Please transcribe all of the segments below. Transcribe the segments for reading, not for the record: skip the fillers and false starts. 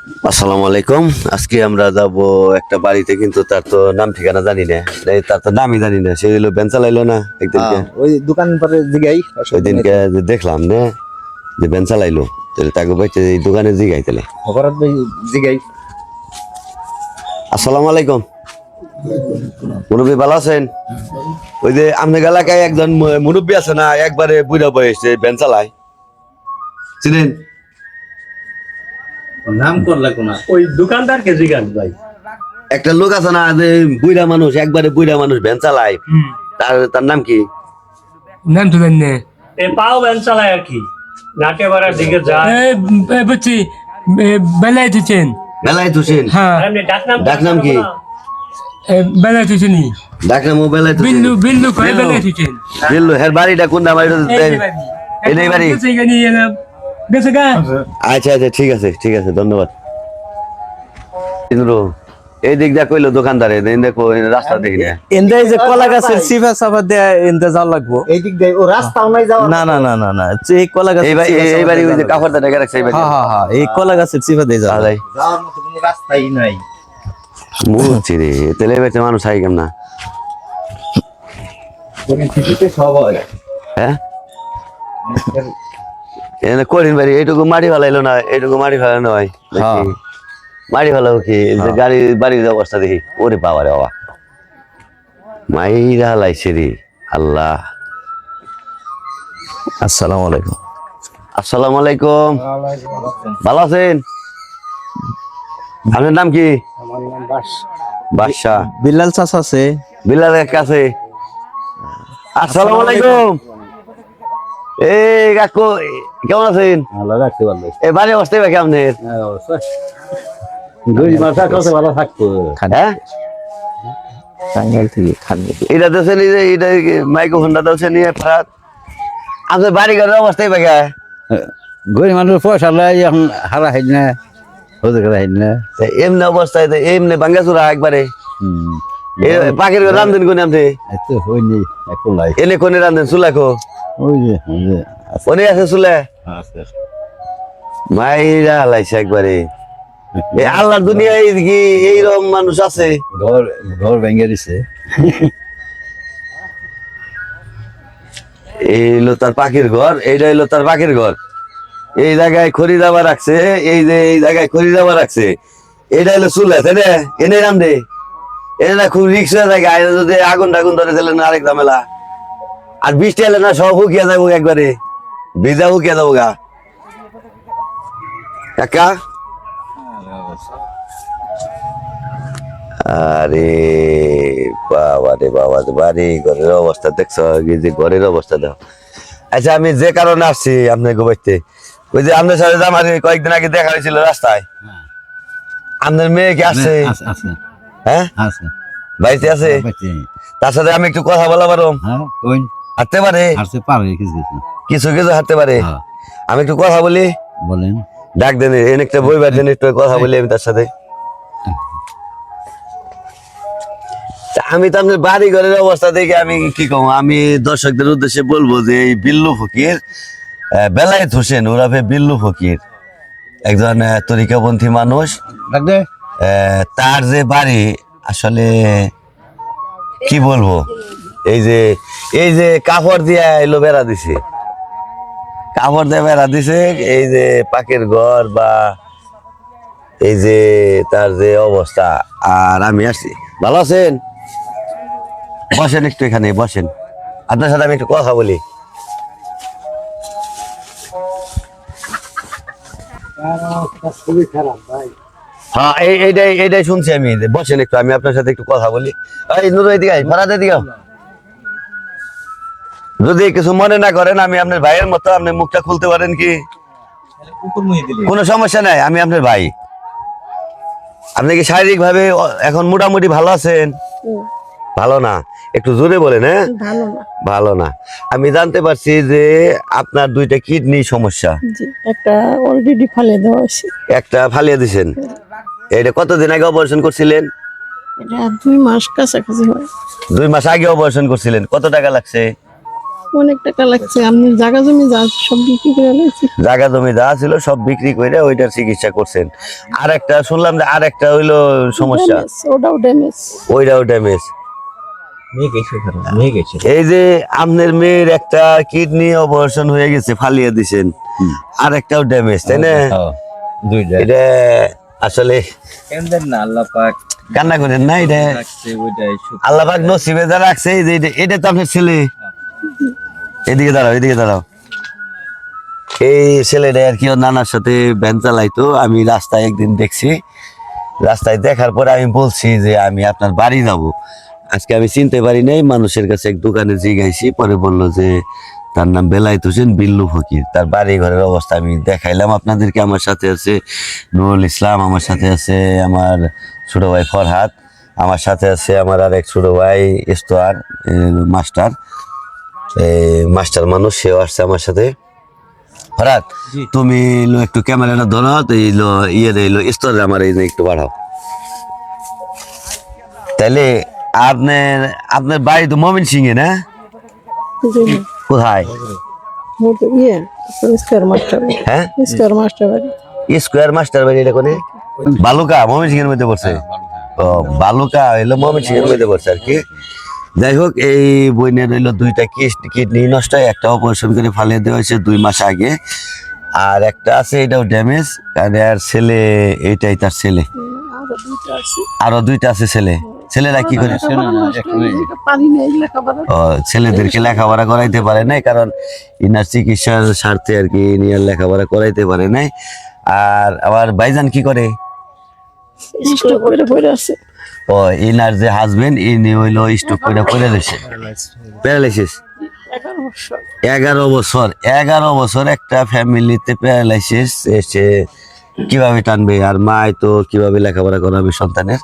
আসসালামু আলাইকুম। আজকে আমরা যাব একটা বাড়িতে, কিন্তু তার তো নাম ঠিকানা জানি না, তার তো নামই জানি না। সে হলো ভ্যান চালাইলো না একদিনকে, ওই দোকান পরে জিগাই ওই দিনকে যে দেখলাম না যে ভ্যান চালাইলো, তাহলে তাকে বলছে এই দোকানে জিগাই তাহলে। অপরাধ জিগাই। আসসালামু আলাইকুম মুরব্বী, ভালো আছেন? ওই যে আপনার এলাকায় একজন মুরব্বী আছে না, একবারে বুড়া বয়স, ভ্যান চালায়, চিনেন? নাম করলে কোনা ওই দোকানদারকে জিগান ভাই। একটা লোক আছে না যে বুড়া মানুষ, একবারে বুড়া মানুষ, ভ্যান চালায়, তার তার নাম কি? নাম তো জানি না। এ পাও ভ্যান চালায় আর কি, নাটে বাড়ার দিকে যায়। বুঝছি, বেলায় দিচ্ছেন। বেলায়েত হোসেন। হ্যাঁ, আর এমনি ডাক নাম কি? বেলায় দিচ্ছেন। ডাকনাম ও বেলায়েত হোসেন। বিল্লু বিল্লু কয় বিল্লু। বেলায় দিচ্ছেন। বিল্লু, হের বাড়িটা কোন নাম? এই বাড়ি। গেছে গা। আচ্ছা আচ্ছা, ঠিক আছে ঠিক আছে, ধন্যবাদ। ইন্দ্র, এই দিক দিয়ে কইলো দোকানদারে, দেখো রাস্তা দেখি না। এন্ডা এই যে কলা গাছের সিফা সাফা দেয়া এন্ডা যাওয়া লাগবো। এই দিক দিয়ে ও রাস্তাও নাই যাওয়া। না না না না না, এই কলা গাছের এই বাড়ি ওই যে কাপড়টা ঢেকে রাখছে, এই বাড়ি। হ্যাঁ হ্যাঁ হ্যাঁ, এই কলা গাছের সিফা দিয়ে যাওয়া আলাই যাওয়ার মতো কোনো রাস্তাই নাই। বুঝছি রে, তেলে বেচে মানুষ আই কেমন না? পরিস্থিতিতে সবাই হ্যাঁ, এনে করিন বাড়ি এইটুকু মাটি ফেলাইলো না, এইটুকু মাটি ফেলানো হয় হ্যাঁ। মাটি ফেলাও কি যে গাড়ি বাড়ির অবস্থা দেখি, ওরে বাবা রে বাবা, মাইরা লাইছে রে আল্লাহ। আসসালামু আলাইকুম। আসসালামু আলাইকুম, ভালো আছেন? আপনার নাম কি? আমার নাম বাস। বাদশা। বিল্লাল চাচা আছে। বিলালের কাছে। আসসালামু আলাইকুম। এই কাকু, কেমন আছেন? ভালো রাখতে পারলে এই বাড়ি অবস্থা বা কেমনের? দুই মাস কাছে ভালো থাকতো। হ্যাঁ, টাঙ্গাইল থেকে খান। এটা দেশেন, এটা মাইক্রোফোনটা দেশেন নিয়ে ফেরাত। আপনার বাড়ি ঘরের অবস্থাই বা কে? গরিব মানুষ পয়সা লাই এখন হারা হাইন না, হতে করে হাইন না। এমনি অবস্থায় তো এমনি ভাঙ্গা চুরা একবারে। পাখির ঘর রান্ধেন কোনে আপনি? এত হইনি এখন লাই এনে কোনে রান্ধেন? চুলাখো ওই যে কোনে আছে চুলা? আছে মাইরা লাইছে একবারে। এই আল্লাহর দুনিয়ায় কি এইরকম মানুষ আছে? ঘর ঘর ভেঙে দিছে। এই হলো তার পাখির ঘর, এইটা হইলো তার পাখির ঘর। এই জায়গায় খড়ি দাবা রাখছে, এই যে এই জায়গায় খড়ি দাবা রাখছে, এটা হলো চুলা, তাই না? এনে রান্ধে, এনে না খুব রিক্সা জায়গা, যদি আগুন টাগুন ধরে দিলে না আরেক ঝামেলা। আর বৃষ্টি এলে না সব হুকিয়া যাবো একবারে, ভিজা হুকিয়া যাবো গা। কাকা, আরে বাবা রে বাবা, বাড়ি ঘরের অবস্থা দেখছো, এই যে ঘরের অবস্থা দাও। আচ্ছা, আমি যে কারণে আসছি আপনার গোবাইতে, ওই যে আপনার সাথে যে আমার কয়েকদিন আগে দেখা হয়েছিল রাস্তায়, আপনার মেয়ে কি আসছে? আছে হ্যাঁ, আছে বাড়িতে আছে? তার সাথে আমি একটু কথা বলা পারো? হ্যাঁ ওই হাঁটতে পারে? আসতে পারে কিছু কিছু কিছু হাঁটতে পারে। আমি একটু কথা বলি, বলেন। ডাক দেন, এনে একটা বইবার দেন, একটু কথা বলি আমি তার সাথে। আমি তো আপনার বাড়ি ঘরের অবস্থা দেখে আমি কি কম, আমি দর্শকদের উদ্দেশ্যে বলবো যে এই বিল্লু ফকির, বেলায়েত হোসেন ওরফে বিল্লু ফকির, একজন তরিকাপন্থী মানুষ। তার যে বাড়ি, আসলে কি বলবো, এই যে কাপড় দিয়ে এলো বেড়া দিছে, কাপড় দিয়ে বেড়া দিছে, এই যে পাখির ঘর বা এই যে তার যে অবস্থা। আর আমি আসছি, ভালো আছেন? বসেন একটু, এখানে বসেন, আপনার সাথে আমি একটু কথা বলি। হ্যাঁ, এইটাই শুনছি আমি। বসেন একটু, আমি আপনার সাথে একটু কথা বলি। এই নুরু, এদিকে আয়, ফারাদ এদিকে আও। যদি কিছু মনে না করেন, আমি আপনার ভাইয়ের মতো, আপনি মুখটা খুলতে পারেন কি? কোনো সমস্যা নাই, আমি আপনার ভাই। আপনি কি শারীরিক ভাবে এখন মোটামুটি ভালো আছেন? ভালো না, একটু জোরে বলেন। হ্যাঁ, ভালো না। ভালো না। আমি জানতে পারছি যে আপনার দুইটা কিডনি সমস্যা। জি, একটা অলরেডি ফালে দেওয়া আছে। একটা ফালিয়ে দিছেন। এটা কতদিন আগে অপারেশন করছিলেন? এটা 2 মাস কাছাকাছি হয়। 2 মাস আগে অপারেশন করছিলেন। কত টাকা লাগছে? অনেক টাকা লাগছে, আমি জায়গা জমি যা আছে সব বিক্রি করে লাইছি। জায়গা জমি যা ছিল সব বিক্রি করে ওইটার চিকিৎসা করছেন। আর একটা শুনলাম যে আর একটা হইলো সমস্যা, ওটাও ড্যামেজ। ওইটাও ড্যামেজ। এই যে আপনার মেয়ের একটা কিডনি অপারেশন হয়ে গেছে, ফালিয়ে দিছেন, আর একটাও ড্যামেজ, তাই না? দুইটা এটা আসলে না আল্লাহ পাক কান্না করেন না, এটা রাখছে ওইটাই আল্লাহ পাক নসিবে যা রাখছে। এই যে এটা তো আপনার ছেলে। এদিকে দাঁড়াও, এদিকে দাঁড়াও। এই ছেলেটা আর কি ওর নানার সাথে ভ্যান চালাইতো। আমি রাস্তায় একদিন দেখছি, রাস্তায় দেখার পরে আমি বলছি যে আমি আপনার বাড়ি যাব। আজকে আমি চিনতে পারি নাই, মানুষের কাছে এক দোকানে জিগাইছি, পরে বললো যে তার নাম বেলায়েত হোসেন বিল্লু ফকির। তার বাড়ি ঘরের অবস্থা আমি দেখাইলাম আপনাদেরকে। আমার সাথে আছে নুরুল ইসলাম, আমার সাথে আছে আমার ছোট ভাই ফরহাদ, আমার সাথে আছে আমার আর এক ছোট ভাই ইস্তোয়ার, মাস্টার, মাস্টার মানুষ, সেও আসছে আমার সাথে। ফরহাদ, তুমি একটু ক্যামেরাটা ধরো, তো ইস্তোয়ার আমার এই একটু বাড়াও। তাহলে আপনার আপনার বাড়ি তো মমিন সিং এ না? কোথায়? Square master. হ্যাঁ, স্কোয়ার মাস্টার বাড়ি। স্কোয়ার মাস্টার বাড়ি। এটা কোনে? বালুকা মমিন সিং এর মধ্যে পড়ছে। ও, বালুকা হইলো মমিন সিং এর মধ্যে পড়ছে আর কি। যাই হোক, এই বইনের হইলো দুইটা কিডনি নষ্ট, একটা অপারেশন করে ফালিয়ে দেওয়া হয়েছে 2 মাস আগে, আর একটা আছে এটাও ড্যামেজ। আর এর ছেলে, এইটাই তার ছেলে। আরো দুইটা আছে। আরো 2টা আছে ছেলে। ছেলেরা কি করে? পানি নেই লেখাপড়া। ও, ছেলেদেরকে লেখাপড়া করাইতে পারে নাই, কারণ ইনার চিকিৎসার স্বার্থে আর কি নিয়ে লেখাপড়া করাইতে পারে নাই। আর আমার ভাইজান কি করে? স্টক করে পড়ে আছে। ও, ইনার যে হাজবেন্ড, ইনি হইলো স্ট্রোক করে পড়ে রয়েছে, প্যারালাইসিস। 11 বছর 11 বছর একটা ফ্যামিলিতে প্যারালাইসিস এসে কিভাবে টানবে? আর মাই তো কিভাবে লেখাপড়া করাবে সন্তানের,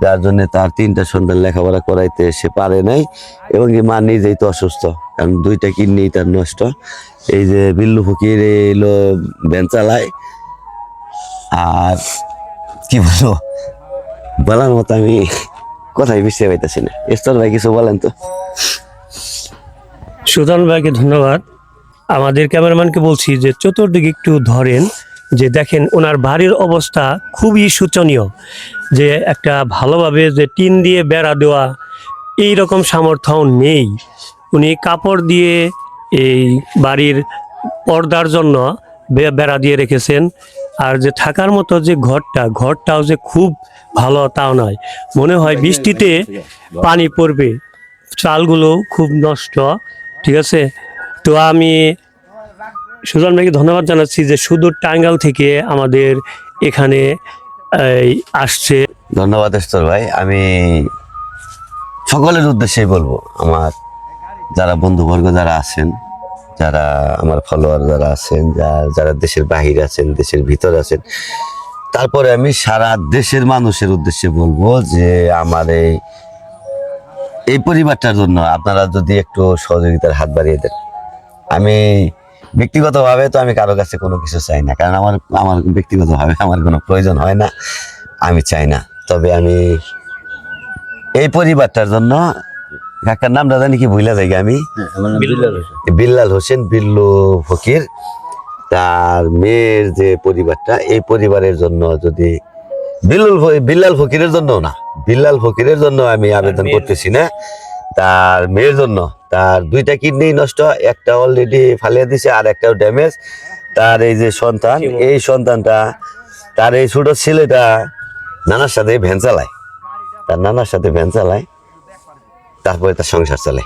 যার জন্য তার 3টা সন্তান লেখাপড়া করাইতে সে পারে নাই। এবং কি মা নিজেই তো অসুস্থ, কারণ 2টা কিডনি তার নষ্ট। এই যে বিল্লু ফকির এলো ভ্যান চালায়, আর কি বলবো, বলার মতো আমি কথাই বুঝতে পাইতেছি না। ইস্তর ভাই কিছু বলেন তো। সুজন ভাইকে ধন্যবাদ। আমাদের ক্যামেরাম্যানকে বলছি যে চতুর্দিকে একটু ধরেন, যে দেখেন ওনার বাড়ির অবস্থা খুবই শোচনীয়। যে একটা ভালোভাবে যে টিন দিয়ে বেড়া দেওয়া এই রকম সামর্থ্য নেই। উনি কাপড় দিয়ে এই বাড়ির পর্দার জন্য বেড়া দিয়ে রেখেছেন। আর যে থাকার মতো যে ঘরটাও যে খুব ভালো তাও নয়, মনে হয় বৃষ্টিতে পানি পড়বে। চালগুলো খুব নষ্ট, ঠিক আছে। তো আমি সুজন ভাইকে ধন্যবাদ জানাচ্ছি যে সুদূর টাঙ্গাইল থেকে আমাদের এখানে আসছে। ধন্যবাদ ইস্তর ভাই। আমি সকলের উদ্দেশ্যেই বলবো, আমার যারা বন্ধুবর্গ যারা আছেন, যারা আমার ফলোয়ার যারা আছেন, যারা দেশের বাহিরে আছেন, দেশের ভিতরে আছেন, তারপরে আমি সারা দেশের মানুষের উদ্দেশ্যে বলবো যে আমার এই পরিবারটার জন্য আপনারা যদি একটু সহযোগিতার হাত বাড়িয়ে দেন। আমি ব্যক্তিগতভাবে তো আমি কারো কাছে কোনো কিছু চাই না, কারণ আমার ব্যক্তিগতভাবে আমার কোনো প্রয়োজন হয় না, আমি চাই না। তবে আমি এই পরিবারটার জন্য, কাকার নামটা জানি কি ভুলে যাই আমি, বিল্লাল হোসেন বিল্লু ফকির, তার মেয়ের যে পরিবারটা, এই পরিবারের জন্য যদি বিল্লাল ফকিরের জন্য না, বিল্লাল ফকিরের জন্য আমি আবেদন করতেছি না, তার মেয়ের জন্য। তার 2টা কিডনি নষ্ট, একটা অলরেডি ফালিয়ে দিছে, আর একটাও ড্যামেজ। তার এই যে সন্তান, এই সন্তানটা, তার এই ছোট ছেলেটা নানার সাথে ভ্যান চালায়, তার নানার সাথে ভ্যান চালায়, তারপরে তার সংসার চলে।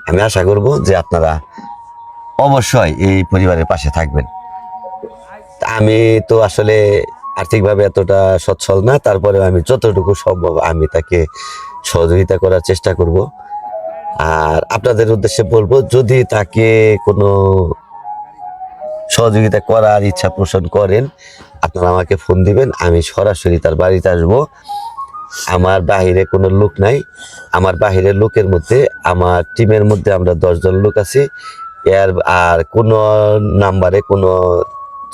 আমি আশা করব যে আপনারা অবশ্যই এই পরিবারের পাশে থাকবেন। আমি তো আসলে আর্থিকভাবে এতটা সচ্ছল না, তারপরে আমি যতটুকু সম্ভব আমি তাকে সহযোগিতা করার চেষ্টা করব। আর আপনাদের উদ্দেশ্যে বলবো, যদি তাকে কোনো সহযোগিতা করার ইচ্ছা পোষণ করেন, আপনারা আমাকে ফোন দিবেন, আমি সরাসরি তার বাড়িতে আসবো। আমার বাহিরে কোনো লোক নাই, আমার বাহিরের লোকের মধ্যে, আমার টিমের মধ্যে আমরা 10 জন লোক আছি। আর কোনো নাম্বারে কোনো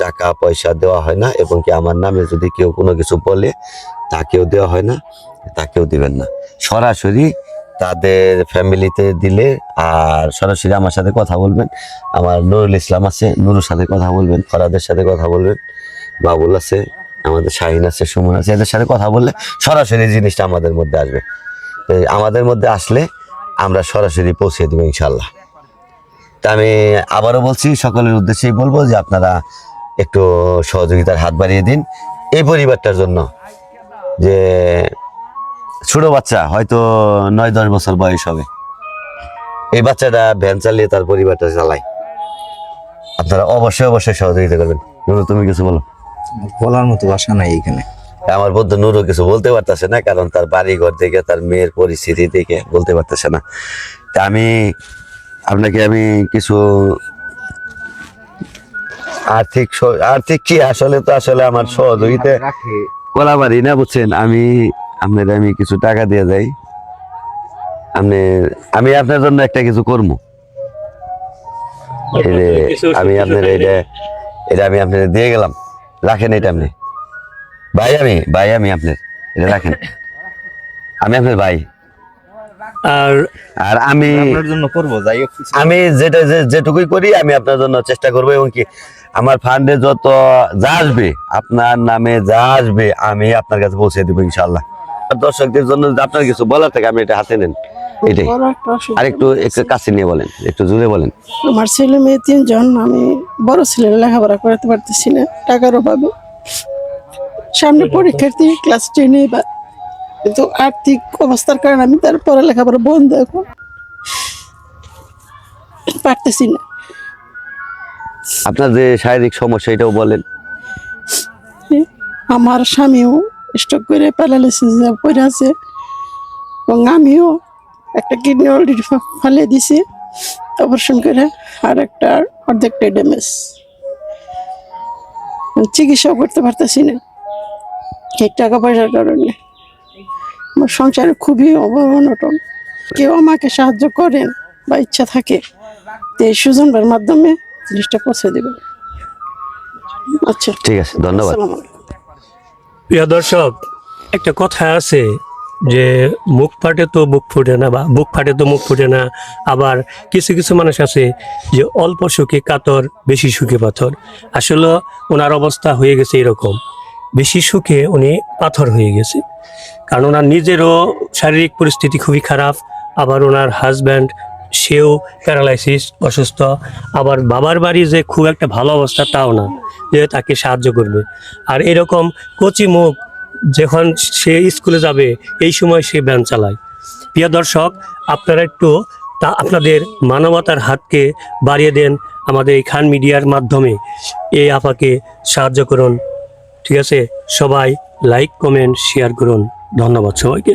টাকা পয়সা দেওয়া হয় না, এবং কি আমার নামে যদি কেউ কোনো কিছু বলে তাকেও দেওয়া হয় না, তাকেও দিবেন না। সরাসরি তাদের ফ্যামিলিতে দিলে, আর সরাসরি আমার সাথে কথা বলবেন। আমার নুরুল ইসলাম আছে, নুরুর সাথে কথা বলবেন, ফরাদের সাথে কথা বলবেন, বাবুল আছে, আমাদের শাহিন আছে, সুমন আছে, এদের সাথে কথা বললে সরাসরি জিনিসটা আমাদের মধ্যে আসবে। তো আমাদের মধ্যে আসলে আমরা সরাসরি পৌঁছে দেবো ইনশাল্লাহ। তা আমি আবারও বলছি, সকলের উদ্দেশ্যেই বলবো যে আপনারা একটু সহযোগিতার হাত বাড়িয়ে দিন এই পরিবারটার জন্য। যে ছোট বাচ্চা, হয়তো 9-10 বছর বয়স হবে, এই বাচ্চাটা ভ্যান চালিয়ে তার পরিবারটা চালায়। আপনারা অবশ্যই অবশ্যই সহযোগিতা করবেন। নুরু, তুমি কিছু বলো। বলার মতো ভাষা নাই এখানে। আমার বন্ধু নুরু কিছু বলতে পারতেছে না, কারণ তার বাড়ি ঘর দেখে, তার মেয়ের পরিস্থিতি দেখে বলতে পারতেছে না। তা আমি আপনাকে কিছু আর্থিক কি আসলে তো আসলে আমার সহযোগিতা করা পারি না, বুঝছেন। আমি কিছু টাকা দিয়ে যাই, আমি আপনার জন্য একটা কিছু করবো। আমি আপনার এটা আমি আপনার দিয়ে গেলাম, রাখেন এটা আপনি। ভাই আমি আপনার এটা রাখেন, আমি আপনার ভাই। আর আমি আপনার জন্য করবো, যাই হোক কিছু। আমি যেটুকুই করি আমি আপনার জন্য চেষ্টা করবো, এবং কি আমার ফান্ডে যত যা আসবে, আপনার নামে যা আসবে, আমি আপনার কাছে পৌঁছে দেবো ইনশাল্লাহ। দর্শকদের জন্য যদি আপনার কিছু বলার থাকে, আমি এটা হাতে নেন, এটাই। বড় একটা অসুখ। আর একটু কাছে নিয়ে বলেন, একটু জোরে বলেন। আমার ছেলে মেয়ে 3 জন, আমি বড় ছেলে লেখাপড়া করাতে পারতেছি না টাকার অভাবে। সামনে পরীক্ষার্থী ক্লাস 10-এ, কিন্তু আর্থিক অবস্থার কারণে আমি তার পড়ালেখাপড়া বন্ধ, এখন পারতেছি না। আপনার যে শারীরিক সমস্যা এটাও বলেন। আমার স্বামীও স্ট্রোক করে প্যারালাইসিস করে আছে, এবং আমিও একটা কিডনি অলরেডি ফালিয়ে দিছি অপারেশন করে, আর একটা অর্ধেকটা ড্যামেজ। চিকিৎসাও করতে পারতেছি না এই টাকা পয়সার কারণে। আমার সংসারে খুবই অভাব অনটন। কেউ আমাকে সাহায্য করেন বা ইচ্ছা থাকে তো এই সুজন ভাইয়ের মাধ্যমে জিনিসটা পৌঁছে দেবেন। আচ্ছা, ঠিক আছে, ধন্যবাদ। আসসালামু আলাইকুম। প্রিয় দর্শক, একটা কথা আছে যে মুখ ফাটে তো বুক ফুটে না, বা বুক ফাটে তো মুখ ফুটে না। আবার কিছু কিছু মানুষ আছে যে অল্প সুখে কাতর, বেশি সুখে পাথর। আসলে ওনার অবস্থা হয়ে গেছে এরকম, বেশি সুখে উনি পাথর হয়ে গেছে। কারণ ওনার নিজেরও শারীরিক পরিস্থিতি খুবই খারাপ, আবার ওনার হাজব্যান্ড সেও প্যারালাইসিস, অসুস্থ। আবার বাবার বাড়ি যে খুব একটা ভালো অবস্থা তাও না যে তাকে সাহায্য করবে। আর এরকম কচি মুখ, যখন সে স্কুলে যাবে এই সময় সে ভ্যান চালায়। প্রিয় দর্শক, আপনারা একটু আপনাদের মানবতার হাতকে বাড়িয়ে দেন, আমাদের এই খান মিডিয়ার মাধ্যমে এই আপাকে সাহায্য করুন। ঠিক আছে, সবাই লাইক, কমেন্ট, শেয়ার করুন। ধন্যবাদ সবাইকে।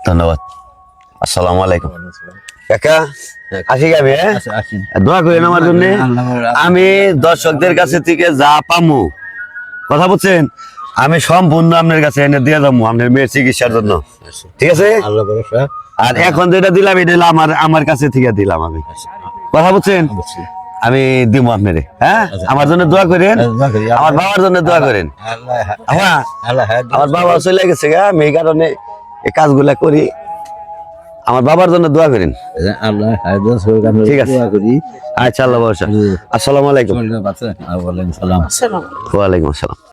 ধন্যবাদ। আসসালামু আলাইকুম। কাকা, আসি আমি, হ্যাঁ? দোয়া করেন আমার জন্য। আমি দর্শকদের কাছে থেকে যা পামু, কথা বলছেন, আমি সম্পূর্ণ আপনার কাছে এনে দিয়ে যাবো আপনার মেয়ের চিকিৎসার জন্য। ঠিক আছে? আর এখন যেটা দিলাম, এটা হলো আমার কাছে থেকে দিলাম আমি, কথা বলছেন, আমি দিব আপনারে। হ্যাঁ, আমার জন্য দোয়া করেন, আমার বাবার জন্য দোয়া করেন। আমার বাবা চলে গেছে গা, আমি এই কারণে এই কাজগুলা করি। আমার বাবার জন্য দোয়া করেন। ঠিক আছে, আচ্ছা, আল্লাহ ভরসা। আসসালামু আলাইকুম। আসসালামু আলাইকুম। ওয়ালাইকুম আসসালাম।